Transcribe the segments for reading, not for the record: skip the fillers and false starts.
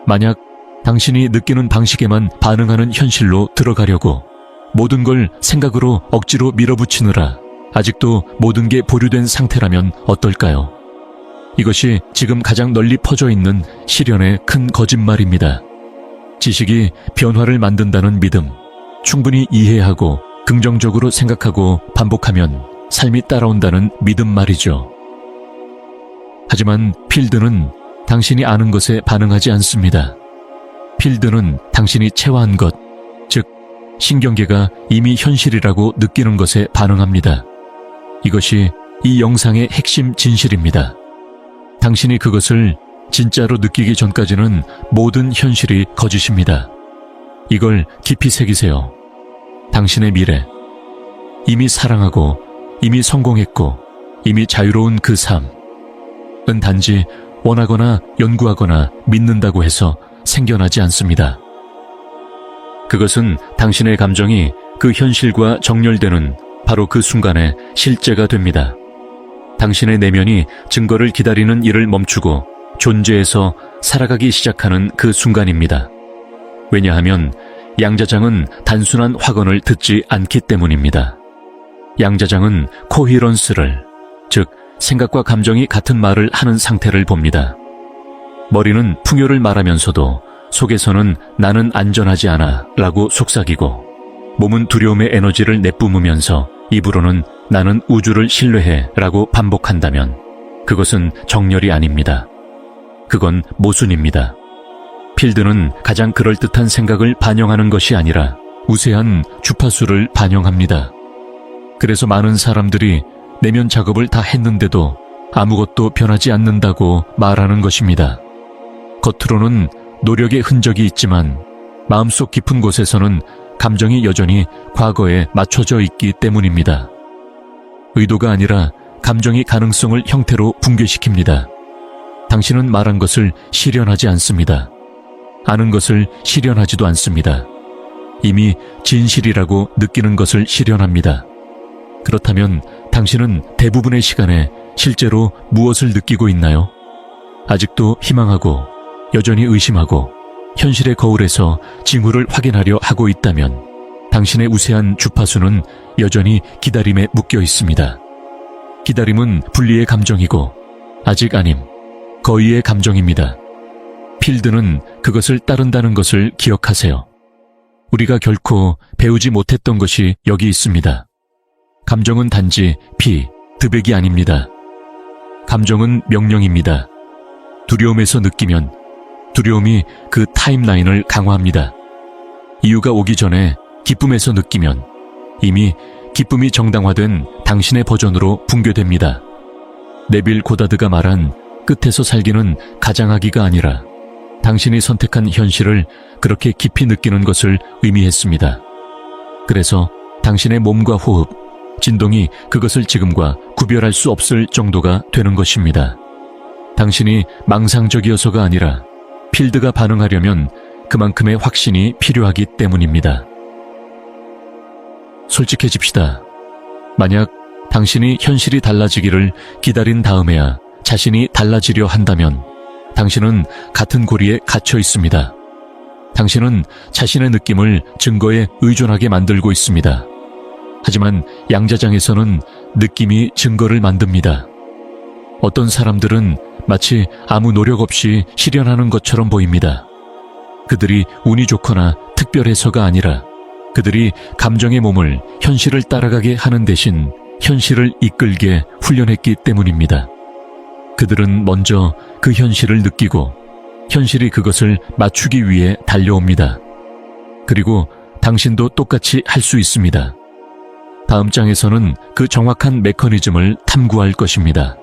만약 당신이 느끼는 방식에만 반응하는 현실로 들어가려고 모든 걸 생각으로 억지로 밀어붙이느라 아직도 모든 게 보류된 상태라면 어떨까요? 이것이 지금 가장 널리 퍼져 있는 시련의 큰 거짓말입니다. 지식이 변화를 만든다는 믿음, 충분히 이해하고 긍정적으로 생각하고 반복하면 삶이 따라온다는 믿음 말이죠. 하지만 필드는 당신이 아는 것에 반응하지 않습니다. 필드는 당신이 체화한 것, 즉 신경계가 이미 현실이라고 느끼는 것에 반응합니다. 이것이 이 영상의 핵심 진실입니다. 당신이 그것을 진짜로 느끼기 전까지는 모든 현실이 거짓입니다. 이걸 깊이 새기세요. 당신의 미래, 이미 사랑하고 이미 성공했고 이미 자유로운 그 삶은 단지 원하거나 연구하거나 믿는다고 해서 생겨나지 않습니다. 그것은 당신의 감정이 그 현실과 정렬되는 바로 그 순간에 실제가 됩니다. 당신의 내면이 증거를 기다리는 일을 멈추고 존재에서 살아가기 시작하는 그 순간입니다. 왜냐하면 양자장은 단순한 확언을 듣지 않기 때문입니다. 양자장은 코히런스를, 즉 생각과 감정이 같은 말을 하는 상태를 봅니다. 머리는 풍요를 말하면서도 속에서는 나는 안전하지 않아 라고 속삭이고, 몸은 두려움의 에너지를 내뿜으면서 입으로는 나는 우주를 신뢰해 라고 반복한다면 그것은 정렬이 아닙니다. 그건 모순입니다. 필드는 가장 그럴듯한 생각을 반영하는 것이 아니라 우세한 주파수를 반영합니다. 그래서 많은 사람들이 내면 작업을 다 했는데도 아무것도 변하지 않는다고 말하는 것입니다. 겉으로는 노력의 흔적이 있지만 마음속 깊은 곳에서는 감정이 여전히 과거에 맞춰져 있기 때문입니다. 의도가 아니라 감정이 가능성을 형태로 붕괴시킵니다. 당신은 말한 것을 실현하지 않습니다. 아는 것을 실현하지도 않습니다. 이미 진실이라고 느끼는 것을 실현합니다. 그렇다면 당신은 대부분의 시간에 실제로 무엇을 느끼고 있나요? 아직도 희망하고 여전히 의심하고 현실의 거울에서 징후를 확인하려 하고 있다면 당신의 우세한 주파수는 여전히 기다림에 묶여 있습니다. 기다림은 분리의 감정이고 아직 아님, 거의의 감정입니다. 필드는 그것을 따른다는 것을 기억하세요. 우리가 결코 배우지 못했던 것이 여기 있습니다. 감정은 단지 드백이 아닙니다. 감정은 명령입니다. 두려움에서 느끼면 두려움이 그 타임라인을 강화합니다. 이유가 오기 전에 기쁨에서 느끼면 이미 기쁨이 정당화된 당신의 버전으로 붕괴됩니다. 네빌 고다드가 말한 끝에서 살기는 가장하기가 아니라 당신이 선택한 현실을 그렇게 깊이 느끼는 것을 의미했습니다. 그래서 당신의 몸과 호흡, 진동이 그것을 지금과 구별할 수 없을 정도가 되는 것입니다. 당신이 망상적이어서가 아니라 필드가 반응하려면 그만큼의 확신이 필요하기 때문입니다. 솔직해집시다. 만약 당신이 현실이 달라지기를 기다린 다음에야 자신이 달라지려 한다면 당신은 같은 고리에 갇혀 있습니다. 당신은 자신의 느낌을 증거에 의존하게 만들고 있습니다. 하지만 양자장에서는 느낌이 증거를 만듭니다. 어떤 사람들은 마치 아무 노력 없이 실현하는 것처럼 보입니다. 그들이 운이 좋거나 특별해서가 아니라 그들이 감정의 몸을 현실을 따라가게 하는 대신 현실을 이끌게 훈련했기 때문입니다. 그들은 먼저 그 현실을 느끼고 현실이 그것을 맞추기 위해 달려옵니다. 그리고 당신도 똑같이 할 수 있습니다. 다음 장에서는 그 정확한 메커니즘을 탐구할 것입니다.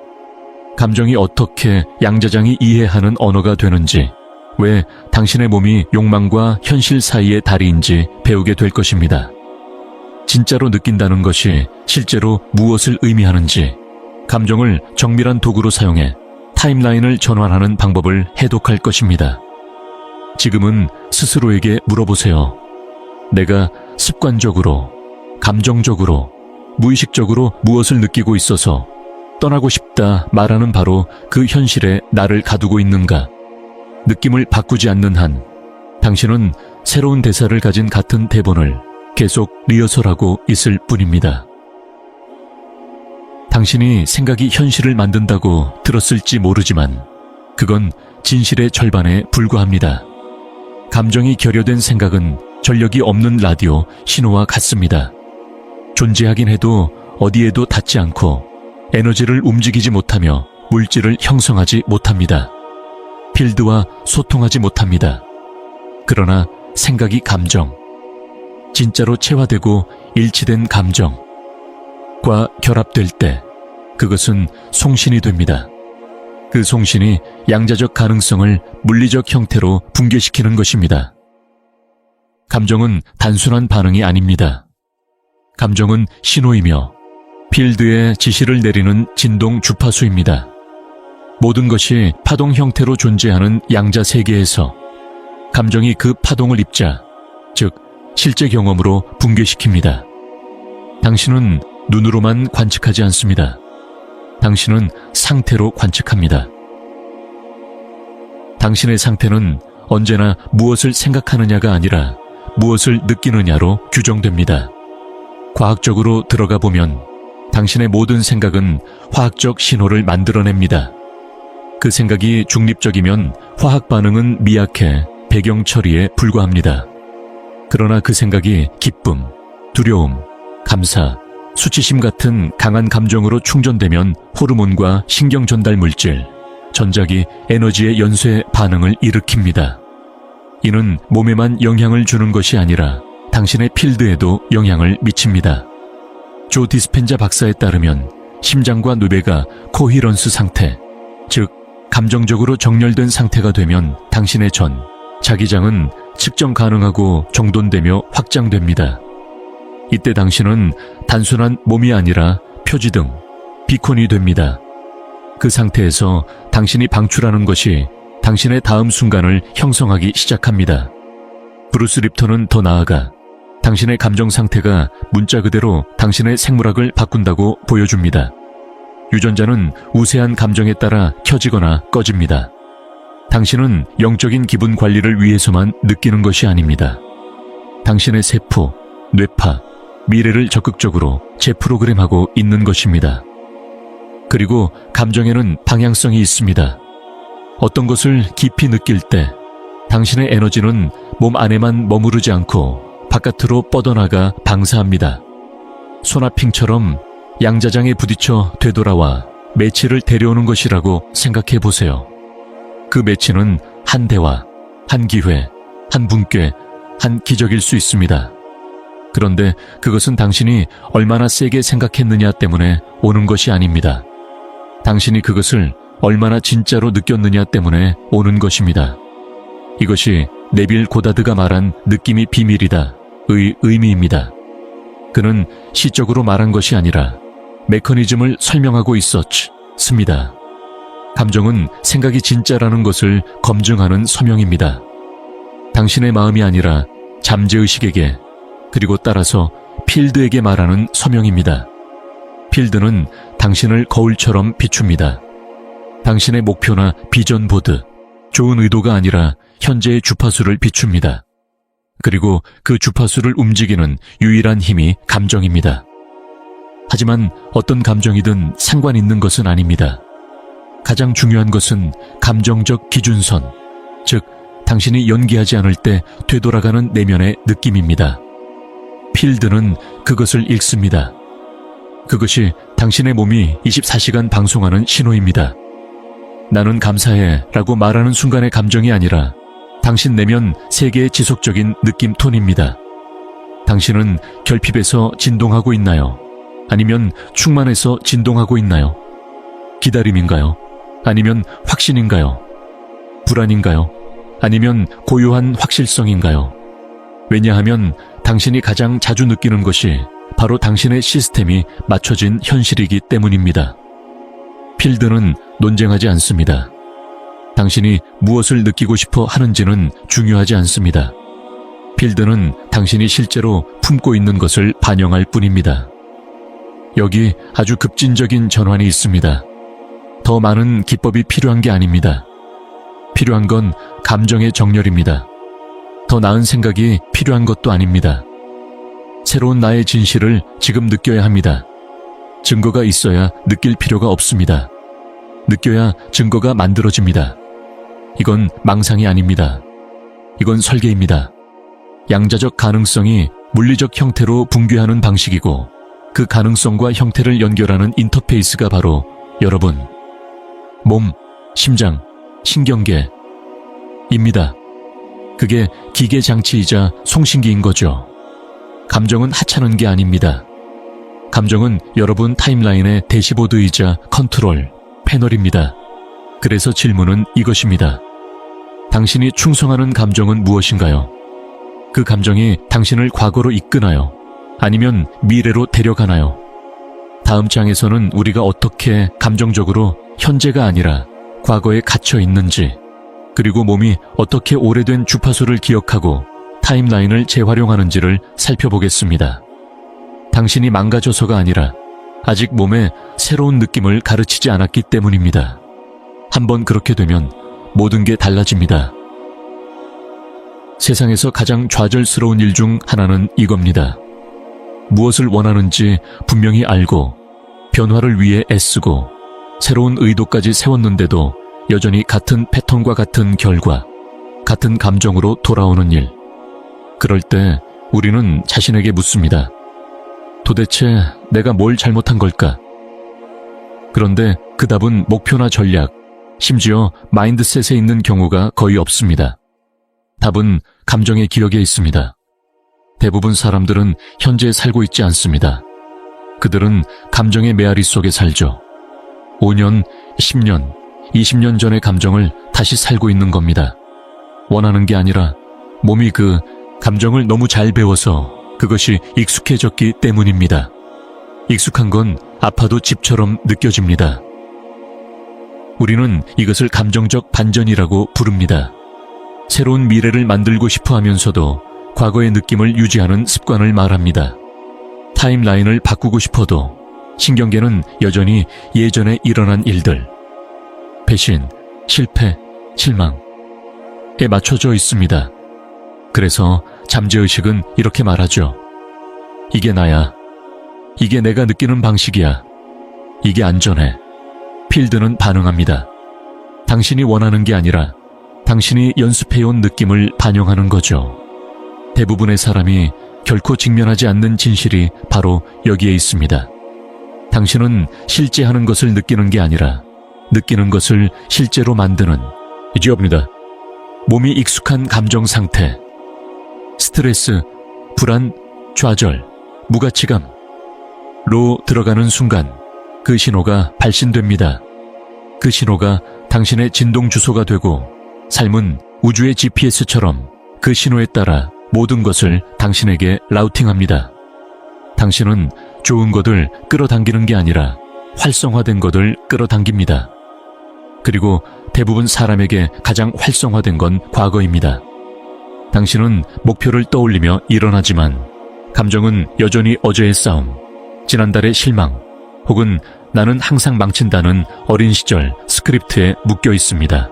감정이 어떻게 양자장이 이해하는 언어가 되는지, 왜 당신의 몸이 욕망과 현실 사이의 다리인지 배우게 될 것입니다. 진짜로 느낀다는 것이 실제로 무엇을 의미하는지, 감정을 정밀한 도구로 사용해 타임라인을 전환하는 방법을 해독할 것입니다. 지금은 스스로에게 물어보세요. 내가 습관적으로, 감정적으로, 무의식적으로 무엇을 느끼고 있어서 떠나고 싶다 말하는 바로 그 현실에 나를 가두고 있는가? 느낌을 바꾸지 않는 한 당신은 새로운 대사를 가진 같은 대본을 계속 리허설하고 있을 뿐입니다. 당신이 생각이 현실을 만든다고 들었을지 모르지만 그건 진실의 절반에 불과합니다. 감정이 결여된 생각은 전력이 없는 라디오 신호와 같습니다. 존재하긴 해도 어디에도 닿지 않고 에너지를 움직이지 못하며 물질을 형성하지 못합니다. 필드와 소통하지 못합니다. 그러나 생각이 감정, 진짜로 체화되고 일치된 감정과 결합될 때 그것은 송신이 됩니다. 그 송신이 양자적 가능성을 물리적 형태로 붕괴시키는 것입니다. 감정은 단순한 반응이 아닙니다. 감정은 신호이며 필드에 지시를 내리는 진동 주파수입니다. 모든 것이 파동 형태로 존재하는 양자 세계에서 감정이 그 파동을 입자, 즉 실제 경험으로 붕괴시킵니다. 당신은 눈으로만 관측하지 않습니다. 당신은 상태로 관측합니다. 당신의 상태는 언제나 무엇을 생각하느냐가 아니라 무엇을 느끼느냐로 규정됩니다. 과학적으로 들어가 보면 당신의 모든 생각은 화학적 신호를 만들어냅니다. 그 생각이 중립적이면 화학 반응은 미약해 배경 처리에 불과합니다. 그러나 그 생각이 기쁨, 두려움, 감사, 수치심 같은 강한 감정으로 충전되면 호르몬과 신경 전달 물질, 전자기, 에너지의 연쇄 반응을 일으킵니다. 이는 몸에만 영향을 주는 것이 아니라 당신의 필드에도 영향을 미칩니다. 조 디스펜자 박사에 따르면 심장과 뇌가 코히런스 상태, 즉 감정적으로 정렬된 상태가 되면 당신의 자기장은 측정 가능하고 정돈되며 확장됩니다. 이때 당신은 단순한 몸이 아니라 표지 등 비콘이 됩니다. 그 상태에서 당신이 방출하는 것이 당신의 다음 순간을 형성하기 시작합니다. 브루스 립턴은 더 나아가 당신의 감정 상태가 문자 그대로 당신의 생물학을 바꾼다고 보여줍니다. 유전자는 우세한 감정에 따라 켜지거나 꺼집니다. 당신은 영적인 기분 관리를 위해서만 느끼는 것이 아닙니다. 당신의 세포, 뇌파, 미래를 적극적으로 재프로그램하고 있는 것입니다. 그리고 감정에는 방향성이 있습니다. 어떤 것을 깊이 느낄 때 당신의 에너지는 몸 안에만 머무르지 않고 바깥으로 뻗어나가 방사합니다. 소나핑처럼 양자장에 부딪혀 되돌아와 매치를 데려오는 것이라고 생각해 보세요. 그 매치는 한 대화, 한 기회, 한 분께, 한 기적일 수 있습니다. 그런데 그것은 당신이 얼마나 세게 생각했느냐 때문에 오는 것이 아닙니다. 당신이 그것을 얼마나 진짜로 느꼈느냐 때문에 오는 것입니다. 이것이 네빌 고다드가 말한 느낌이 비밀이다의 의미입니다. 그는 시적으로 말한 것이 아니라 메커니즘을 설명하고 있었습니다. 감정은 생각이 진짜라는 것을 검증하는 서명입니다. 당신의 마음이 아니라 잠재의식에게 그리고 따라서 필드에게 말하는 서명입니다. 필드는 당신을 거울처럼 비춥니다. 당신의 목표나 비전 보드, 좋은 의도가 아니라 현재의 주파수를 비춥니다. 그리고 그 주파수를 움직이는 유일한 힘이 감정입니다. 하지만 어떤 감정이든 상관 있는 것은 아닙니다. 가장 중요한 것은 감정적 기준선, 즉 당신이 연기하지 않을 때 되돌아가는 내면의 느낌입니다. 필드는 그것을 읽습니다. 그것이 당신의 몸이 24시간 방송하는 신호입니다. 나는 감사해 라고 말하는 순간의 감정이 아니라 당신 내면 세계의 지속적인 느낌 톤입니다. 당신은 결핍에서 진동하고 있나요? 아니면 충만해서 진동하고 있나요? 기다림인가요? 아니면 확신인가요? 불안인가요? 아니면 고요한 확실성인가요? 왜냐하면 당신이 가장 자주 느끼는 것이 바로 당신의 시스템이 맞춰진 현실이기 때문입니다. 필드는 논쟁하지 않습니다. 당신이 무엇을 느끼고 싶어 하는지는 중요하지 않습니다. 필드는 당신이 실제로 품고 있는 것을 반영할 뿐입니다. 여기 아주 급진적인 전환이 있습니다. 더 많은 기법이 필요한 게 아닙니다. 필요한 건 감정의 정렬입니다. 더 나은 생각이 필요한 것도 아닙니다. 새로운 나의 진실을 지금 느껴야 합니다. 증거가 있어야 느낄 필요가 없습니다. 느껴야 증거가 만들어집니다. 이건 망상이 아닙니다. 이건 설계입니다. 양자적 가능성이 물리적 형태로 붕괴하는 방식이고 그 가능성과 형태를 연결하는 인터페이스가 바로 여러분, 몸, 심장, 신경계입니다. 그게 기계 장치이자 송신기인 거죠. 감정은 하찮은 게 아닙니다. 감정은 여러분 타임라인의 대시보드이자 컨트롤, 패널입니다. 그래서 질문은 이것입니다. 당신이 충성하는 감정은 무엇인가요? 그 감정이 당신을 과거로 이끄나요? 아니면 미래로 데려가나요? 다음 장에서는 우리가 어떻게 감정적으로 현재가 아니라 과거에 갇혀 있는지, 그리고 몸이 어떻게 오래된 주파수를 기억하고 타임라인을 재활용하는지를 살펴보겠습니다. 당신이 망가져서가 아니라 아직 몸에 새로운 느낌을 가르치지 않았기 때문입니다. 한번 그렇게 되면 모든 게 달라집니다. 세상에서 가장 좌절스러운 일 중 하나는 이겁니다. 무엇을 원하는지 분명히 알고 변화를 위해 애쓰고 새로운 의도까지 세웠는데도 여전히 같은 패턴과 같은 결과, 같은 감정으로 돌아오는 일. 그럴 때 우리는 자신에게 묻습니다. 도대체 내가 뭘 잘못한 걸까? 그런데 그 답은 목표나 전략, 심지어 마인드셋에 있는 경우가 거의 없습니다. 답은 감정의 기억에 있습니다. 대부분 사람들은 현재에 살고 있지 않습니다. 그들은 감정의 메아리 속에 살죠. 5년, 10년, 20년 전의 감정을 다시 살고 있는 겁니다. 원하는 게 아니라 몸이 그 감정을 너무 잘 배워서 그것이 익숙해졌기 때문입니다. 익숙한 건 아파도 집처럼 느껴집니다. 우리는 이것을 감정적 반전이라고 부릅니다. 새로운 미래를 만들고 싶어 하면서도 과거의 느낌을 유지하는 습관을 말합니다. 타임라인을 바꾸고 싶어도 신경계는 여전히 예전에 일어난 일들, 배신, 실패, 실망에 맞춰져 있습니다. 그래서 잠재의식은 이렇게 말하죠. 이게 나야. 이게 내가 느끼는 방식이야. 이게 안전해. 필드는 반응합니다. 당신이 원하는 게 아니라 당신이 연습해온 느낌을 반영하는 거죠. 대부분의 사람이 결코 직면하지 않는 진실이 바로 여기에 있습니다. 당신은 실제 하는 것을 느끼는 게 아니라 느끼는 것을 실제로 만드는 이지업입니다. 몸이 익숙한 감정 상태, 스트레스, 불안, 좌절, 무가치감로 들어가는 순간 그 신호가 발신됩니다. 그 신호가 당신의 진동 주소가 되고 삶은 우주의 GPS처럼 그 신호에 따라 모든 것을 당신에게 라우팅합니다. 당신은 좋은 것을 끌어당기는 게 아니라 활성화된 것을 끌어당깁니다. 그리고 대부분 사람에게 가장 활성화된 건 과거입니다. 당신은 목표를 떠올리며 일어나지만 감정은 여전히 어제의 싸움, 지난달의 실망, 혹은 나는 항상 망친다는 어린 시절 스크립트에 묶여 있습니다.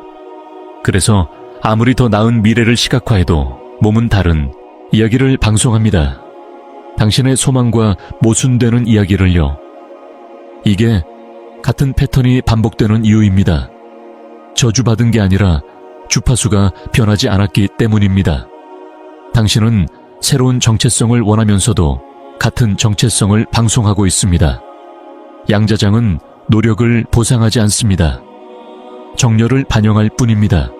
그래서 아무리 더 나은 미래를 시각화해도 몸은 다른 이야기를 방송합니다. 당신의 소망과 모순되는 이야기를요. 이게 같은 패턴이 반복되는 이유입니다. 저주받은 게 아니라 주파수가 변하지 않았기 때문입니다. 당신은 새로운 정체성을 원하면서도 같은 정체성을 방송하고 있습니다. 양자장은 노력을 보상하지 않습니다. 정열을 반영할 뿐입니다.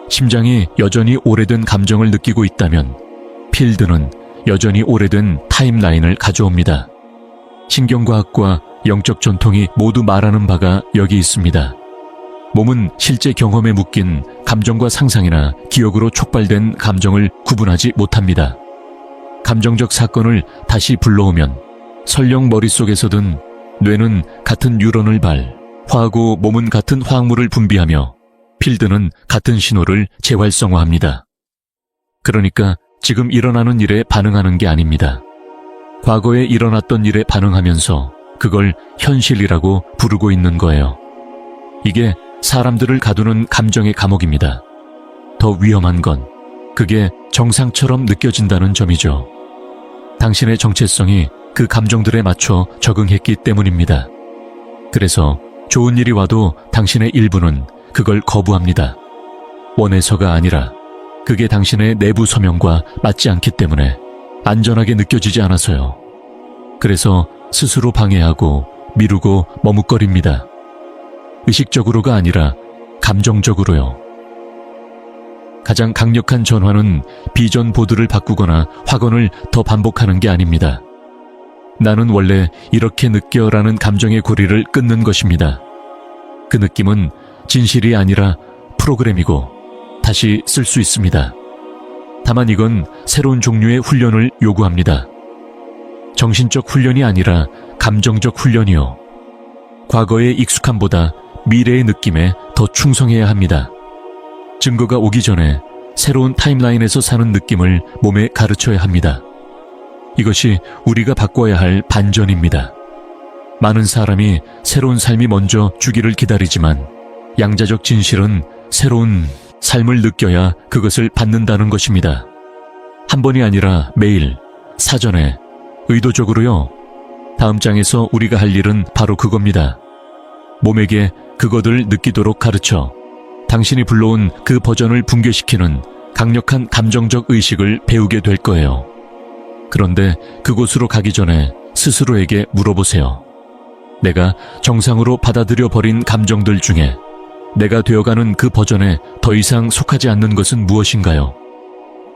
심장이 여전히 오래된 감정을 느끼고 있다면 필드는 여전히 오래된 타임라인을 가져옵니다. 신경과학과 영적 전통이 모두 말하는 바가 여기 있습니다. 몸은 실제 경험에 묶인 감정과 상상이나 기억으로 촉발된 감정을 구분하지 못합니다. 감정적 사건을 다시 불러오면 설령 머릿속에서든 뇌는 같은 뉴런을 화하고 몸은 같은 화학물을 분비하며 필드는 같은 신호를 재활성화합니다. 그러니까 지금 일어나는 일에 반응하는 게 아닙니다. 과거에 일어났던 일에 반응하면서 그걸 현실이라고 부르고 있는 거예요. 이게 사람들을 가두는 감정의 감옥입니다. 더 위험한 건 그게 정상처럼 느껴진다는 점이죠. 당신의 정체성이 그 감정들에 맞춰 적응했기 때문입니다. 그래서 좋은 일이 와도 당신의 일부는 그걸 거부합니다. 원해서가 아니라 그게 당신의 내부 소명과 맞지 않기 때문에 안전하게 느껴지지 않아서요. 그래서 스스로 방해하고 미루고 머뭇거립니다. 의식적으로가 아니라 감정적으로요. 가장 강력한 전환은 비전 보드를 바꾸거나 확언을 더 반복하는 게 아닙니다. 나는 원래 이렇게 느껴라는 감정의 고리를 끊는 것입니다. 그 느낌은 진실이 아니라 프로그램이고 다시 쓸 수 있습니다. 다만 이건 새로운 종류의 훈련을 요구합니다. 정신적 훈련이 아니라 감정적 훈련이요. 과거의 익숙함보다 미래의 느낌에 더 충성해야 합니다. 증거가 오기 전에 새로운 타임라인에서 사는 느낌을 몸에 가르쳐야 합니다. 이것이 우리가 바꿔야 할 반전입니다. 많은 사람이 새로운 삶이 먼저 주기를 기다리지만 양자적 진실은 새로운 삶을 느껴야 그것을 받는다는 것입니다. 한 번이 아니라 매일, 사전에, 의도적으로요. 다음 장에서 우리가 할 일은 바로 그겁니다. 몸에게 그것을 느끼도록 가르쳐 당신이 불러온 그 버전을 붕괴시키는 강력한 감정적 의식을 배우게 될 거예요. 그런데 그곳으로 가기 전에 스스로에게 물어보세요. 내가 정상으로 받아들여 버린 감정들 중에 내가 되어가는 그 버전에 더 이상 속하지 않는 것은 무엇인가요?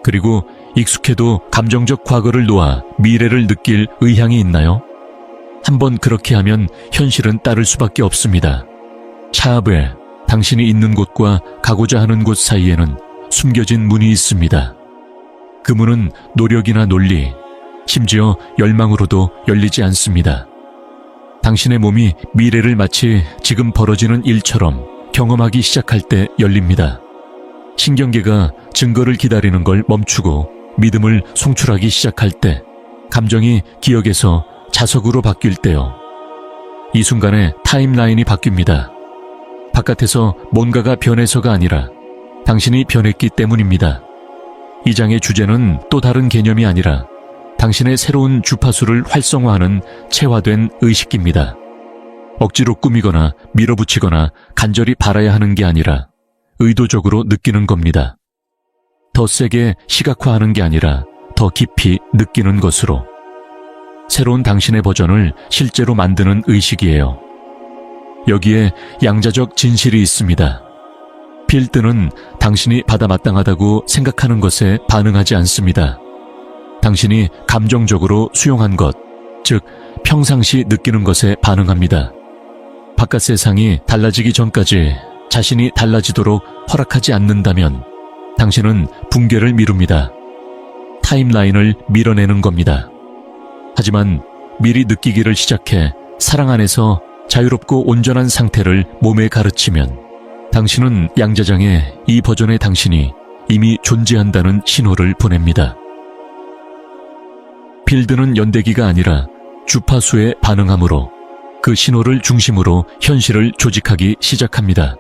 그리고 익숙해도 감정적 과거를 놓아 미래를 느낄 의향이 있나요? 한번 그렇게 하면 현실은 따를 수밖에 없습니다. 차압에 당신이 있는 곳과 가고자 하는 곳 사이에는 숨겨진 문이 있습니다. 그 문은 노력이나 논리, 심지어 열망으로도 열리지 않습니다. 당신의 몸이 미래를 마치 지금 벌어지는 일처럼 경험하기 시작할 때 열립니다. 신경계가 증거를 기다리는 걸 멈추고 믿음을 송출하기 시작할 때, 감정이 기억에서 자석으로 바뀔 때요. 이 순간에 타임라인이 바뀝니다. 바깥에서 뭔가가 변해서가 아니라 당신이 변했기 때문입니다. 이 장의 주제는 또 다른 개념이 아니라 당신의 새로운 주파수를 활성화하는 체화된 의식입니다. 억지로 꾸미거나 밀어붙이거나 간절히 바라야 하는 게 아니라 의도적으로 느끼는 겁니다. 더 세게 시각화하는 게 아니라 더 깊이 느끼는 것으로. 새로운 당신의 버전을 실제로 만드는 의식이에요. 여기에 양자적 진실이 있습니다. 필드는 당신이 받아 마땅하다고 생각하는 것에 반응하지 않습니다. 당신이 감정적으로 수용한 것, 즉 평상시 느끼는 것에 반응합니다. 바깥 세상이 달라지기 전까지 자신이 달라지도록 허락하지 않는다면 당신은 붕괴를 미룹니다. 타임라인을 밀어내는 겁니다. 하지만 미리 느끼기를 시작해 사랑 안에서 자유롭고 온전한 상태를 몸에 가르치면 당신은 양자장에 이 버전의 당신이 이미 존재한다는 신호를 보냅니다. 필드는 연대기가 아니라 주파수에 반응함으로 그 신호를 중심으로 현실을 조직하기 시작합니다.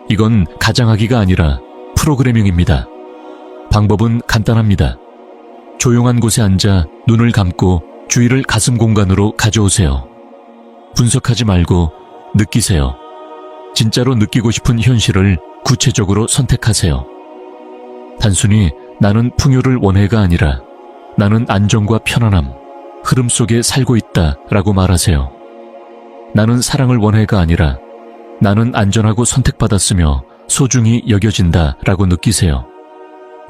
이건 가장하기가 아니라 프로그래밍입니다. 방법은 간단합니다. 조용한 곳에 앉아 눈을 감고 주의를 가슴 공간으로 가져오세요. 분석하지 말고 느끼세요. 진짜로 느끼고 싶은 현실을 구체적으로 선택하세요. 단순히 나는 풍요를 원해가 아니라 나는 안정과 편안함, 흐름 속에 살고 있다 라고 말하세요. 나는 사랑을 원해가 아니라 나는 안전하고 선택받았으며 소중히 여겨진다 라고 느끼세요.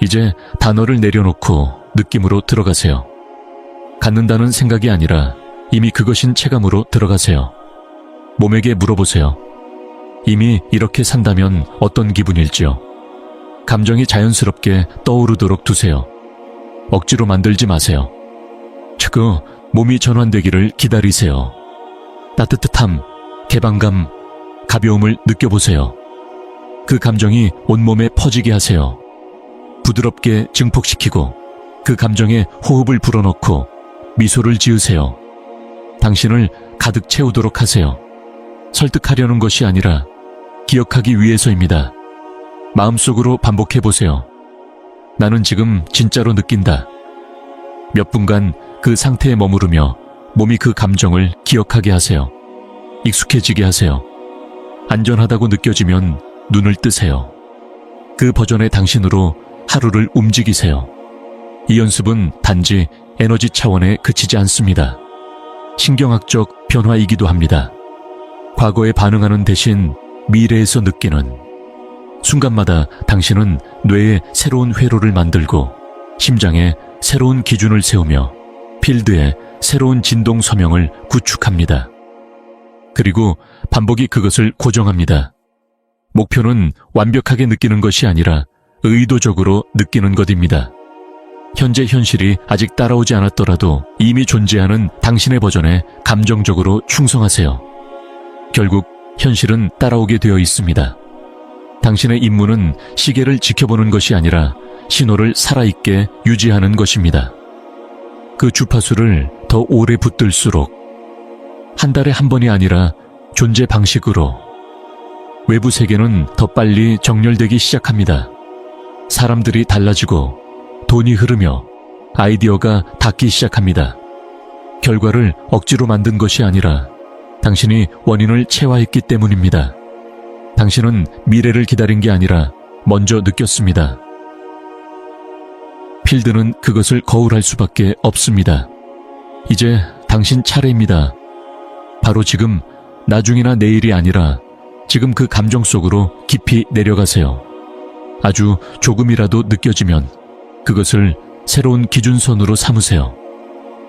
이제 단어를 내려놓고 느낌으로 들어가세요. 갖는다는 생각이 아니라 이미 그것인 체감으로 들어가세요. 몸에게 물어보세요. 이미 이렇게 산다면 어떤 기분일지요? 감정이 자연스럽게 떠오르도록 두세요. 억지로 만들지 마세요. 즉, 몸이 전환되기를 기다리세요. 따뜻함, 개방감, 가벼움을 느껴보세요. 그 감정이 온몸에 퍼지게 하세요. 부드럽게 증폭시키고 그 감정에 호흡을 불어넣고 미소를 지으세요. 당신을 가득 채우도록 하세요. 설득하려는 것이 아니라 기억하기 위해서입니다. 마음속으로 반복해보세요. 나는 지금 진짜로 느낀다. 몇 분간 그 상태에 머무르며 몸이 그 감정을 기억하게 하세요. 익숙해지게 하세요. 안전하다고 느껴지면 눈을 뜨세요. 그 버전의 당신으로 하루를 움직이세요. 이 연습은 단지 에너지 차원에 그치지 않습니다. 신경학적 변화이기도 합니다. 과거에 반응하는 대신 미래에서 느끼는 순간마다 당신은 뇌에 새로운 회로를 만들고 심장에 새로운 기준을 세우며 필드에 새로운 진동 서명을 구축합니다. 그리고 반복이 그것을 고정합니다. 목표는 완벽하게 느끼는 것이 아니라 의도적으로 느끼는 것입니다. 현재 현실이 아직 따라오지 않았더라도 이미 존재하는 당신의 버전에 감정적으로 충성하세요. 결국 현실은 따라오게 되어 있습니다. 당신의 임무는 시계를 지켜보는 것이 아니라 신호를 살아있게 유지하는 것입니다. 그 주파수를 더 오래 붙들수록 한 달에 한 번이 아니라 존재 방식으로 외부 세계는 더 빨리 정렬되기 시작합니다. 사람들이 달라지고 돈이 흐르며 아이디어가 닿기 시작합니다. 결과를 억지로 만든 것이 아니라 당신이 원인을 체화했기 때문입니다. 당신은 미래를 기다린 게 아니라 먼저 느꼈습니다. 필드는 그것을 거울할 수밖에 없습니다. 이제 당신 차례입니다. 바로 지금, 나중이나 내일이 아니라 지금 그 감정 속으로 깊이 내려가세요. 아주 조금이라도 느껴지면 그것을 새로운 기준선으로 삼으세요.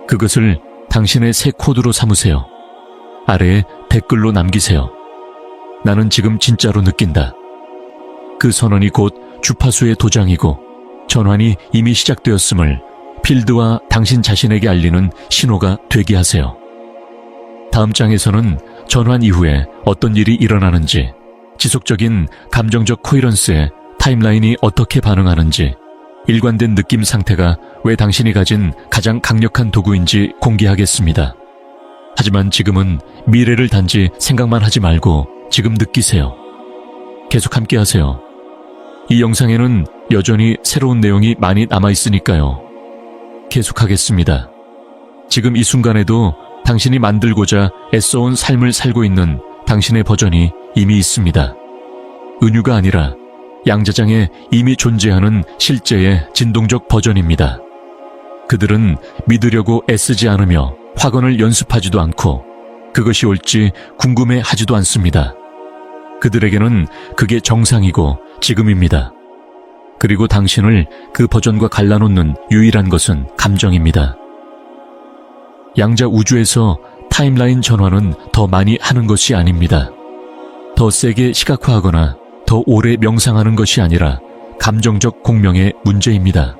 그것을 당신의 새 코드로 삼으세요. 아래에 댓글로 남기세요. 나는 지금 진짜로 느낀다. 그 선언이 곧 주파수의 도장이고 전환이 이미 시작되었음을 필드와 당신 자신에게 알리는 신호가 되게 하세요. 다음 장에서는 전환 이후에 어떤 일이 일어나는지, 지속적인 감정적 코헤런스에 타임라인이 어떻게 반응하는지, 일관된 느낌 상태가 왜 당신이 가진 가장 강력한 도구인지 공개하겠습니다. 하지만 지금은 미래를 단지 생각만 하지 말고 지금 느끼세요. 계속 함께 하세요. 이 영상에는 여전히 새로운 내용이 많이 남아있으니까요. 계속하겠습니다. 지금 이 순간에도 당신이 만들고자 애써온 삶을 살고 있는 당신의 버전이 이미 있습니다. 은유가 아니라 양자장에 이미 존재하는 실제의 진동적 버전입니다. 그들은 믿으려고 애쓰지 않으며 확언을 연습하지도 않고 그것이 옳지 궁금해하지도 않습니다. 그들에게는 그게 정상이고 지금입니다. 그리고 당신을 그 버전과 갈라놓는 유일한 것은 감정입니다. 양자 우주에서 타임라인 전환은 더 많이 하는 것이 아닙니다. 더 세게 시각화하거나 더 오래 명상하는 것이 아니라 감정적 공명의 문제입니다.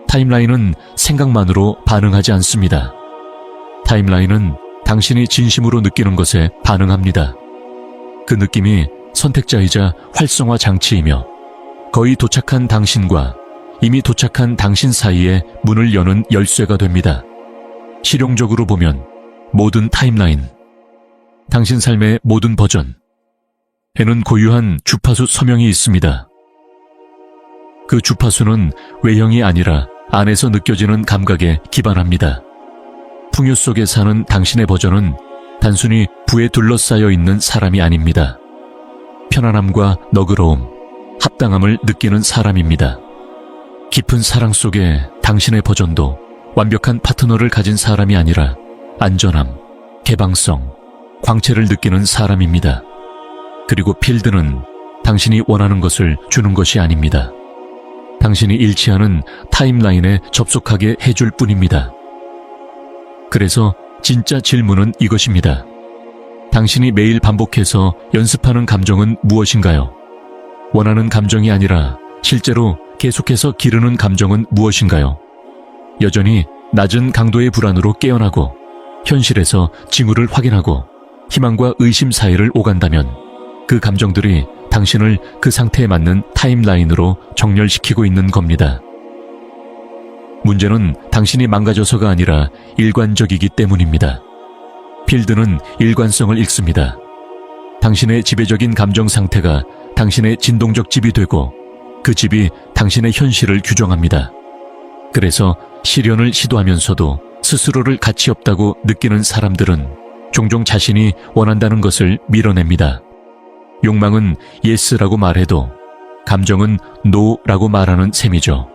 타임라인은 생각만으로 반응하지 않습니다. 타임라인은 당신이 진심으로 느끼는 것에 반응합니다. 그 느낌이 선택자이자 활성화 장치이며 거의 도착한 당신과 이미 도착한 당신 사이에 문을 여는 열쇠가 됩니다. 실용적으로 보면 모든 타임라인, 당신 삶의 모든 버전, 에는 고유한 주파수 서명이 있습니다. 그 주파수는 외형이 아니라 안에서 느껴지는 감각에 기반합니다. 풍요 속에 사는 당신의 버전은 단순히 부에 둘러싸여 있는 사람이 아닙니다. 편안함과 너그러움, 합당함을 느끼는 사람입니다. 깊은 사랑 속에 당신의 버전도 완벽한 파트너를 가진 사람이 아니라 안전함, 개방성, 광채를 느끼는 사람입니다. 그리고 필드는 당신이 원하는 것을 주는 것이 아닙니다. 당신이 일치하는 타임라인에 접속하게 해줄 뿐입니다. 그래서 진짜 질문은 이것입니다. 당신이 매일 반복해서 연습하는 감정은 무엇인가요? 원하는 감정이 아니라 실제로 계속해서 기르는 감정은 무엇인가요? 여전히 낮은 강도의 불안으로 깨어나고 현실에서 징후를 확인하고 희망과 의심 사이를 오간다면 그 감정들이 당신을 그 상태에 맞는 타임라인으로 정렬시키고 있는 겁니다. 문제는 당신이 망가져서가 아니라 일관적이기 때문입니다. 필드는 일관성을 읽습니다. 당신의 지배적인 감정 상태가 당신의 진동적 집이 되고 그 집이 당신의 현실을 규정합니다. 그래서 실현을 시도하면서도 스스로를 가치 없다고 느끼는 사람들은 종종 자신이 원한다는 것을 밀어냅니다. 욕망은 예스라고 말해도 감정은 노라고 말하는 셈이죠.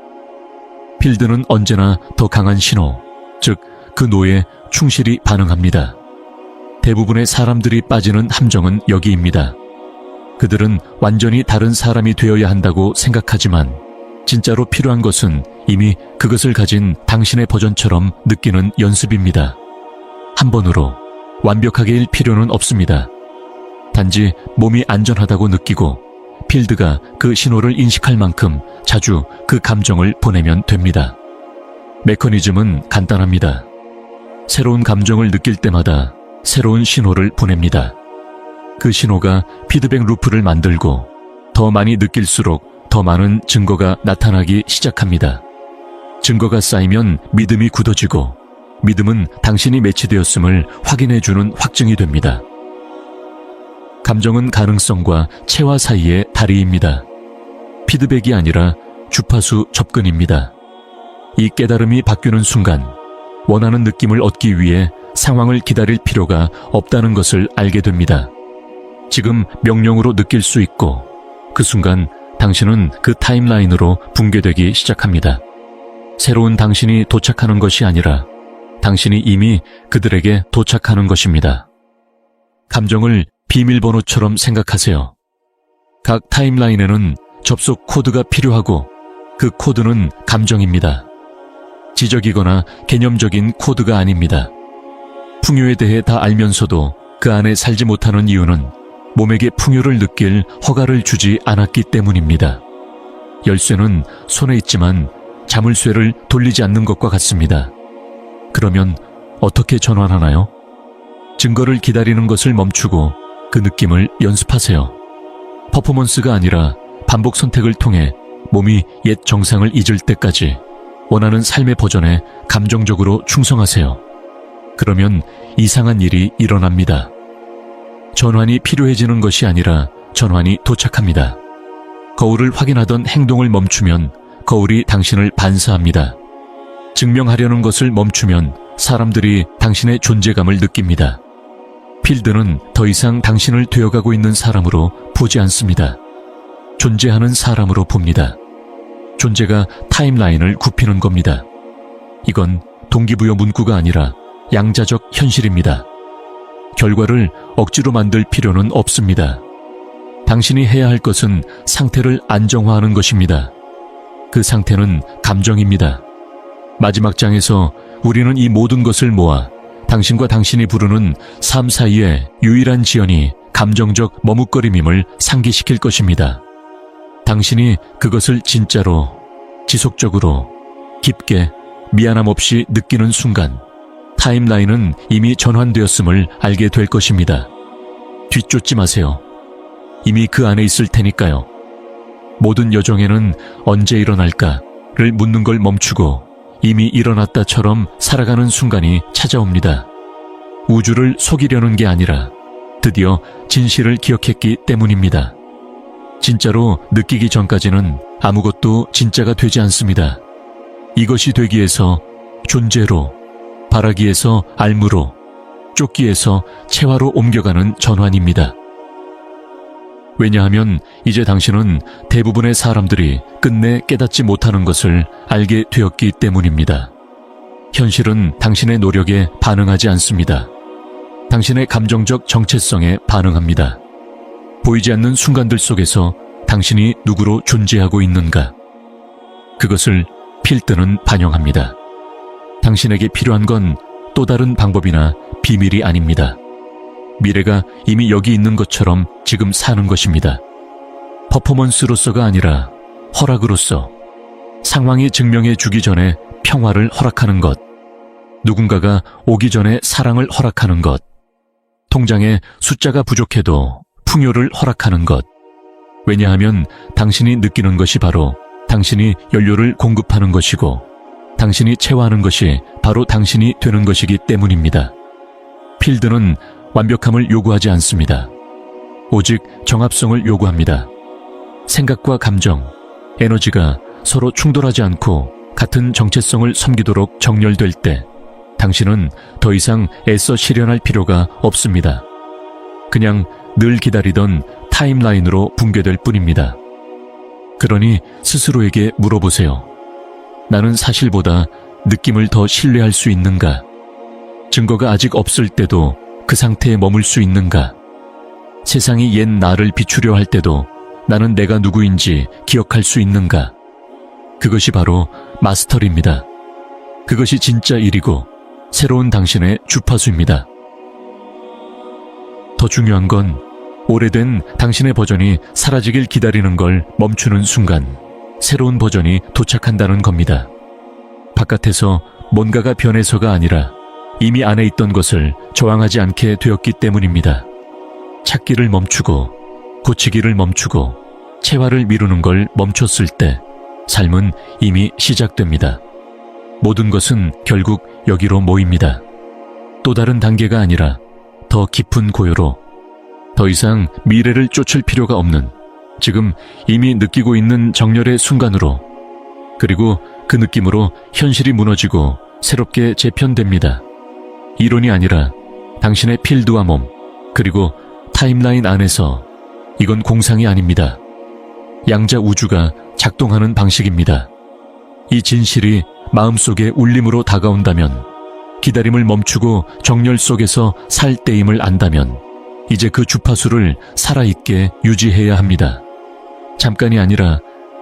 필드는 언제나 더 강한 신호, 즉 그 노에 충실히 반응합니다. 대부분의 사람들이 빠지는 함정은 여기입니다. 그들은 완전히 다른 사람이 되어야 한다고 생각하지만 진짜로 필요한 것은 이미 그것을 가진 당신의 버전처럼 느끼는 연습입니다. 한 번으로 완벽하게 일 필요는 없습니다. 단지 몸이 안전하다고 느끼고 필드가 그 신호를 인식할 만큼 자주 그 감정을 보내면 됩니다. 메커니즘은 간단합니다. 새로운 감정을 느낄 때마다 새로운 신호를 보냅니다. 그 신호가 피드백 루프를 만들고 더 많이 느낄수록 더 많은 증거가 나타나기 시작합니다. 증거가 쌓이면 믿음이 굳어지고 믿음은 당신이 매치되었음을 확인해주는 확증이 됩니다. 감정은 가능성과 체화 사이의 다리입니다. 피드백이 아니라 주파수 접근입니다. 이 깨달음이 바뀌는 순간 원하는 느낌을 얻기 위해 상황을 기다릴 필요가 없다는 것을 알게 됩니다. 지금 명령으로 느낄 수 있고 그 순간 당신은 그 타임라인으로 붕괴되기 시작합니다. 새로운 당신이 도착하는 것이 아니라 당신이 이미 그들에게 도착하는 것입니다. 감정을 비밀번호처럼 생각하세요. 각 타임라인에는 접속 코드가 필요하고 그 코드는 감정입니다. 지적이거나 개념적인 코드가 아닙니다. 풍요에 대해 다 알면서도 그 안에 살지 못하는 이유는 몸에게 풍요를 느낄 허가를 주지 않았기 때문입니다. 열쇠는 손에 있지만 자물쇠를 돌리지 않는 것과 같습니다. 그러면 어떻게 전환하나요? 증거를 기다리는 것을 멈추고 그 느낌을 연습하세요. 퍼포먼스가 아니라 반복 선택을 통해 몸이 옛 정상을 잊을 때까지 원하는 삶의 버전에 감정적으로 충성하세요. 그러면 이상한 일이 일어납니다. 전환이 필요해지는 것이 아니라 전환이 도착합니다. 거울을 확인하던 행동을 멈추면 거울이 당신을 반사합니다. 증명하려는 것을 멈추면 사람들이 당신의 존재감을 느낍니다. 필드는 더 이상 당신을 되어가고 있는 사람으로 보지 않습니다. 존재하는 사람으로 봅니다. 존재가 타임라인을 굽히는 겁니다. 이건 동기부여 문구가 아니라 양자적 현실입니다. 결과를 억지로 만들 필요는 없습니다. 당신이 해야 할 것은 상태를 안정화하는 것입니다. 그 상태는 감정입니다. 마지막 장에서 우리는 이 모든 것을 모아 당신과 당신이 부르는 삶 사이의 유일한 지연이 감정적 머뭇거림임을 상기시킬 것입니다. 당신이 그것을 진짜로, 지속적으로, 깊게, 미안함 없이 느끼는 순간 타임라인은 이미 전환되었음을 알게 될 것입니다. 뒤쫓지 마세요. 이미 그 안에 있을 테니까요. 모든 여정에는 언제 일어날까를 묻는 걸 멈추고 이미 일어났다처럼 살아가는 순간이 찾아옵니다. 우주를 속이려는 게 아니라 드디어 진실을 기억했기 때문입니다. 진짜로 느끼기 전까지는 아무것도 진짜가 되지 않습니다. 이것이 되기에서 존재로, 바라기에서 알무로, 쫓기에서 체화로 옮겨가는 전환입니다. 왜냐하면 이제 당신은 대부분의 사람들이 끝내 깨닫지 못하는 것을 알게 되었기 때문입니다. 현실은 당신의 노력에 반응하지 않습니다. 당신의 감정적 정체성에 반응합니다. 보이지 않는 순간들 속에서 당신이 누구로 존재하고 있는가? 그것을 필드는 반영합니다. 당신에게 필요한 건 또 다른 방법이나 비밀이 아닙니다. 미래가 이미 여기 있는 것처럼 지금 사는 것입니다. 퍼포먼스로서가 아니라 허락으로서, 상황이 증명해 주기 전에 평화를 허락하는 것, 누군가가 오기 전에 사랑을 허락하는 것, 통장에 숫자가 부족해도 풍요를 허락하는 것. 왜냐하면 당신이 느끼는 것이 바로 당신이 연료를 공급하는 것이고 당신이 체화하는 것이 바로 당신이 되는 것이기 때문입니다. 필드는 완벽함을 요구하지 않습니다. 오직 정합성을 요구합니다. 생각과 감정, 에너지가 서로 충돌하지 않고 같은 정체성을 섬기도록 정렬될 때 당신은 더 이상 애써 실현할 필요가 없습니다. 그냥 늘 기다리던 타임라인으로 붕괴될 뿐입니다. 그러니 스스로에게 물어보세요. 나는 사실보다 느낌을 더 신뢰할 수 있는가? 증거가 아직 없을 때도 그 상태에 머물 수 있는가? 세상이 옛 나를 비추려 할 때도 나는 내가 누구인지 기억할 수 있는가? 그것이 바로 마스터리입니다. 그것이 진짜 일이고 새로운 당신의 주파수입니다. 더 중요한 건 오래된 당신의 버전이 사라지길 기다리는 걸 멈추는 순간 새로운 버전이 도착한다는 겁니다. 바깥에서 뭔가가 변해서가 아니라 이미 안에 있던 것을 저항하지 않게 되었기 때문입니다. 찾기를 멈추고 고치기를 멈추고 체화를 미루는 걸 멈췄을 때 삶은 이미 시작됩니다. 모든 것은 결국 여기로 모입니다. 또 다른 단계가 아니라 더 깊은 고요로 더 이상 미래를 쫓을 필요가 없는 지금 이미 느끼고 있는 정렬의 순간으로 그리고 그 느낌으로 현실이 무너지고 새롭게 재편됩니다. 이론이 아니라 당신의 필드와 몸 그리고 타임라인 안에서 이건 공상이 아닙니다. 양자 우주가 작동하는 방식입니다. 이 진실이 마음속에 울림으로 다가온다면 기다림을 멈추고 정렬 속에서 살 때임을 안다면 이제 그 주파수를 살아있게 유지해야 합니다. 잠깐이 아니라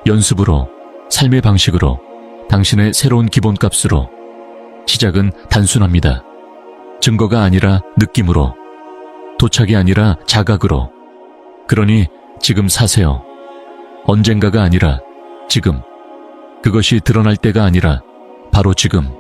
연습으로 삶의 방식으로 당신의 새로운 기본값으로 시작은 단순합니다. 증거가 아니라 느낌으로 도착이 아니라 자각으로 그러니 지금 사세요. 언젠가가 아니라 지금 그것이 드러날 때가 아니라 바로 지금